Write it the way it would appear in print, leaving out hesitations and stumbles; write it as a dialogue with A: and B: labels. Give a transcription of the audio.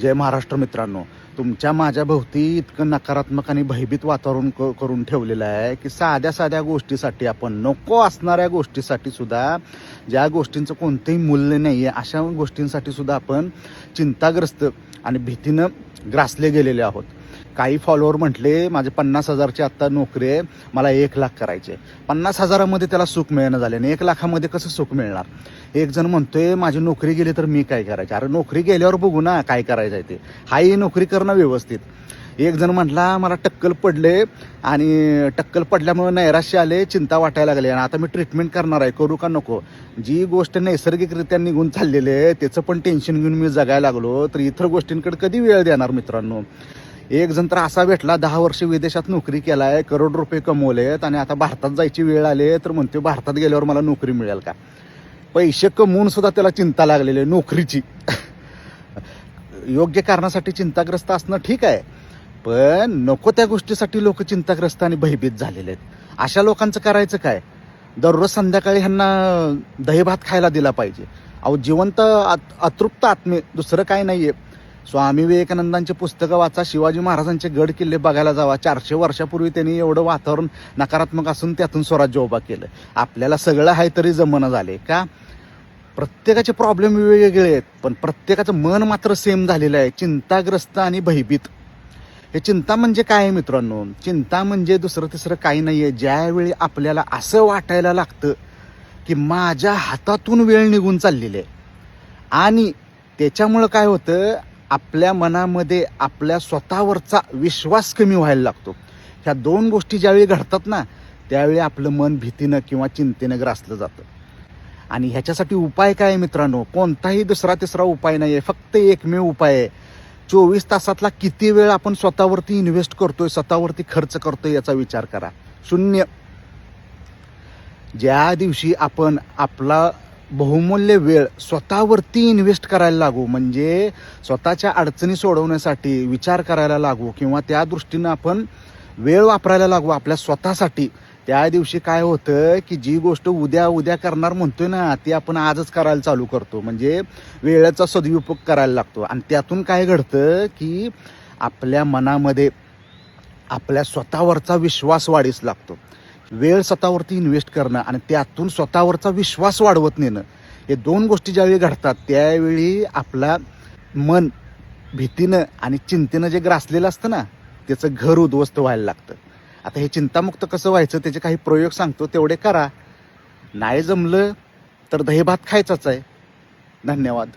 A: जय महाराष्ट्र मित्रांनो, तुमच्या माझ्या भोवती इतकं नकारात्मक आणि भयभीत वातावरण करून ठेवलेलं आहे की साध्या साध्या गोष्टीसाठी, आपण नको असणाऱ्या गोष्टीसाठी सुद्धा, ज्या गोष्टींचं कोणतंही मूल्य नाही आहे अशा गोष्टींसाठी सुद्धा आपण चिंताग्रस्त आणि भीतीनं ग्रासले गेलेले आहोत. काही फॉलोअर म्हटले माझे 50,000ची आत्ता नोकरी आहे, मला 1,00,000 करायचे. 50,000मध्ये त्याला सुख मिळणं झाले आणि 1,00,000मध्ये कसं सुख मिळणार? एक जण म्हणतोय माझी नोकरी गेली तर मी काय करायचं? अरे नोकरी गेल्यावर बघू ना काय करायचं आहे ते. हाही नोकरी करणं व्यवस्थित. एक जण म्हटला मला टक्कल पडले आणि टक्कल पडल्यामुळे नैराश्य आले, चिंता वाटायला लागली आणि आता मी ट्रीटमेंट करणार आहे, करू का नको? जी गोष्ट नैसर्गिकरित्या निघून चाललेली आहे त्याचं पण टेन्शन घेऊन मी जगायला लागलो तर इतर गोष्टींकडे कधी वेळ देणार मित्रांनो? एक जण तर असा भेटला 10 वर्ष विदेशात नोकरी केला आहे, करोड रुपये कमवलेत आणि आता भारतात जायची वेळ आली तर म्हणते भारतात गेल्यावर मला नोकरी मिळेल का? पैसे कमवून सुद्धा त्याला चिंता लागलेली आहे नोकरीची. योग्य कारणासाठी चिंताग्रस्त असणं ठीक आहे, पण नको त्या गोष्टीसाठी लोक चिंताग्रस्त आणि भयभीत झालेले आहेत. अशा लोकांचं करायचं काय? दररोज संध्याकाळी ह्यांना दहीभात खायला दिला पाहिजे. अहो जिवंत अतृप्त आत्मे, दुसरं काय नाहीये. स्वामी विवेकानंदांची पुस्तकं वाचा, शिवाजी महाराजांचे गड किल्ले बघायला जावा. 400 वर्षापूर्वी त्यांनी एवढं वातावरण नकारात्मक असून त्यातून स्वराज्य उभा केलं. आपल्याला सगळं आहे तरी जमणं झाले का? प्रत्येकाचे प्रॉब्लेम वेगवेगळे आहेत, पण प्रत्येकाचं मन मात्र सेम झालेलं आहे, चिंताग्रस्त आणि भयभीत. हे चिंता म्हणजे काय आहे मित्रांनो? चिंता म्हणजे दुसरं तिसरं काही नाही आहे. ज्यावेळी आपल्याला असं वाटायला लागतं की माझ्या हातातून वेळ निघून चाललेली आहे आणि त्याच्यामुळं काय होतं, आपल्या मनामध्ये आपल्या स्वतःवरचा विश्वास कमी व्हायला लागतो. ह्या दोन गोष्टी ज्यावेळी घडतात ना, त्यावेळी आपलं मन भीतीनं किंवा चिंतेनं ग्रासलं जातं. आणि ह्याच्यासाठी उपाय काय आहे मित्रांनो? कोणताही दुसरा तिसरा उपाय नाही आहे, फक्त एकमेव उपाय आहे. 24 तासातला किती वेळ आपण स्वतःवरती इन्व्हेस्ट करतोय, स्वतःवरती खर्च करतोय याचा विचार करा. 0. ज्या दिवशी आपण आपला बहुमूल्य वेळ स्वतःवरती इन्व्हेस्ट करायला लागू, म्हणजे स्वतःच्या अडचणी सोडवण्यासाठी विचार करायला लागू किंवा त्या दृष्टीनं आपण वेळ वापरायला लागू आपल्या स्वतःसाठी, त्या दिवशी काय होतं की जी गोष्ट उद्या उद्या करणार म्हणतोय ना ती आपण आजच करायला चालू करतो. म्हणजे वेळेचा सदुपयोग करायला लागतो आणि त्यातून काय घडतं की आपल्या मनामध्ये आपल्या स्वतःवरचा विश्वास वाढीस लागतो. वेळ स्वतःवरती इन्व्हेस्ट करणं आणि त्यातून स्वतःवरचा विश्वास वाढवत नेणं, हे दोन गोष्टी ज्यावेळी घडतात त्यावेळी आपला मन भीतीनं आणि चिंतेनं जे ग्रासलेलं असतं ना त्याचं घर उद्ध्वस्त व्हायला लागतं. आता हे चिंतामुक्त कसं व्हायचं त्याचे काही प्रयोग सांगतो, तेवढे करा. नाही जमलं तर दहीभात खायचाच आहे. धन्यवाद.